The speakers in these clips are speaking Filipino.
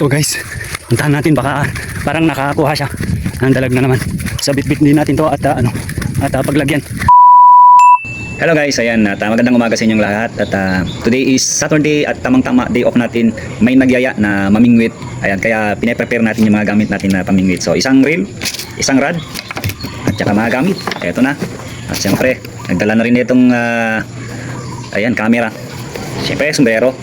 So guys, puntahan natin, baka parang nakakuha siya ng dalag na naman. Sa bitbit din natin to at paglagyan. Hello guys, ayan, at magandang umaga sa inyong lahat. At today is Saturday at tamang-tama day off natin. May nagyaya na mamingwit. Ayan, kaya pinaprepare natin yung mga gamit natin na pamingwit. So isang reel, isang rod, at saka mga gamit. Eto na. At syempre, nagdala na rin itong ayan, camera. Syempre, sombrero.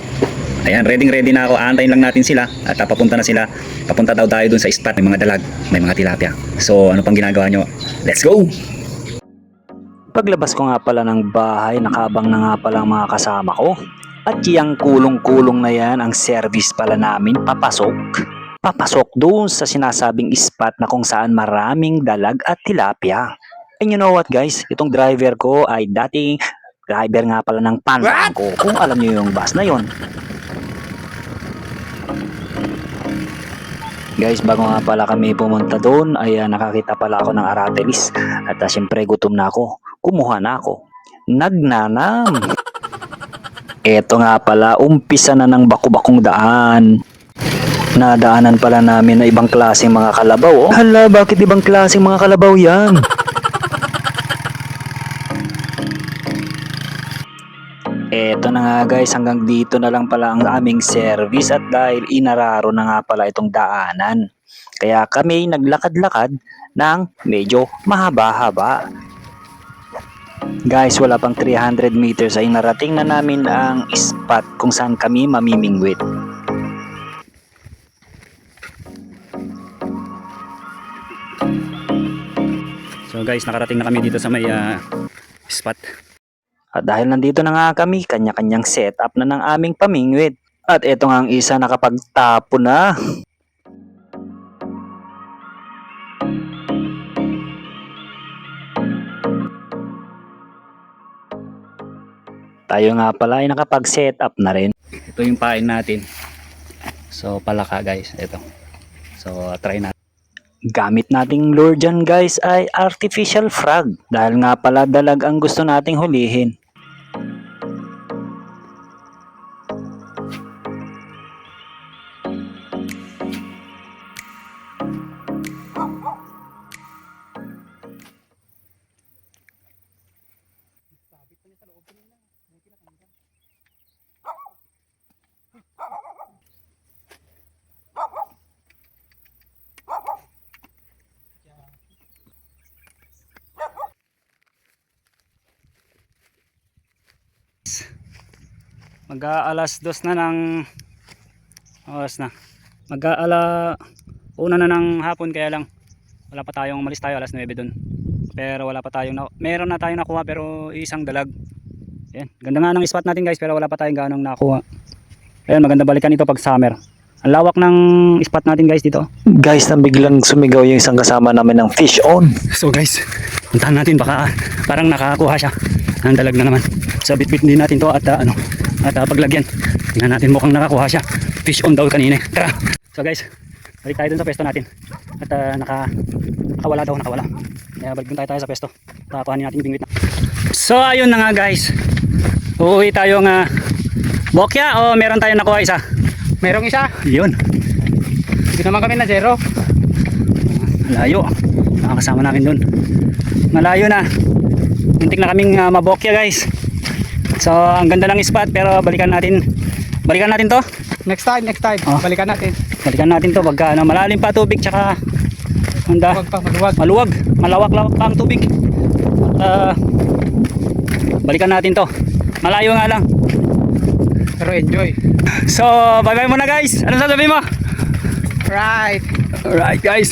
Ayan, ready na ako. Aantayin lang natin sila at papunta na sila. Papunta daw tayo dun sa spot. May mga dalag, may mga tilapia. So ano pang ginagawa nyo? Let's go! Paglabas ko nga pala ng bahay, nakabang na nga pala ang mga kasama ko. At yung kulong-kulong na yan, ang service pala namin, papasok. Papasok doon sa sinasabing spot na kung saan maraming dalag at tilapia. And you know what guys, itong driver ko ay dating driver nga pala ng Pantanko. Kung alam niyo yung bus na yon. Guys, bago nga pala kami pumunta doon ay nakakita pala ako ng aratelis at siyempre gutom na ako. Kumuha na ako. Nagnanam. Eto nga pala, umpisa na ng baku-bakong daan. Nadaanan pala namin na ibang klaseng mga kalabaw. Oh. Hala, bakit ibang klaseng mga kalabaw yan? Eto na nga guys, hanggang dito na lang pala ang aming service at dahil inararo na nga pala itong daanan. Kaya kami naglakad-lakad ng medyo mahaba-haba. Guys, wala pang 300 meters ay narating na namin ang spot kung saan kami mamimingwit. So guys, nakarating na kami dito sa may spot. At dahil nandito na nga kami, kanya-kanyang setup na ng aming pamingwit. At eto nga ang isa nakapagtapo na. Tayo nga pala ay nakapag-setup na rin. Ito yung pain natin. So palaka guys, ito. So try natin. Gamit nating lure dyan guys ay artificial frog. Dahil nga pala dalag ang gusto nating hulihin. Mag-aalas 2 na ng oras na. Mag-aala una na ng hapon, kaya lang wala pa tayong, malis tayo alas 9 dun. Pero wala pa tayong meron na tayong nakuha pero isang dalag. Ayan, ganda nga ng spot natin guys pero wala pa tayong ganong nakuha. Ayan, maganda balikan ito pag summer. Ang lawak ng spot natin guys dito. Guys, na biglang sumigaw yung isang kasama namin ng fish on. So guys, puntahan natin, baka parang nakakuha siya ng dalag na naman. Sa bitbit din natin to at paglagyan. Tingnan natin, mukhang nakakuha siya. Fish on daw kanina. Tara. So guys, balik tayo dun sa pwesto natin. At nakawala. Kaya balik dun tayo sa pwesto. Tapahanin natin yung bingwit na. So ayun na nga guys. Uuwi tayo nga bokya o meron tayong nakuha isa? Merong isa. Yun. Hindi naman kami na zero. Malayo. Nakakasama namin dun. Malayo na. Muntik na kaming mabokya guys. So ang ganda ng spot pero balikan natin to. Next time. Oh. Balikan natin. Balikan natin to pagka malalim pa tubig, tsaka Maluwag pa, maluwag. malawak pa ang tubig. Balikan natin to. Malayo nga lang. Pero enjoy. So bye bye muna guys. Ano sasabihin mo? Right. Alright guys.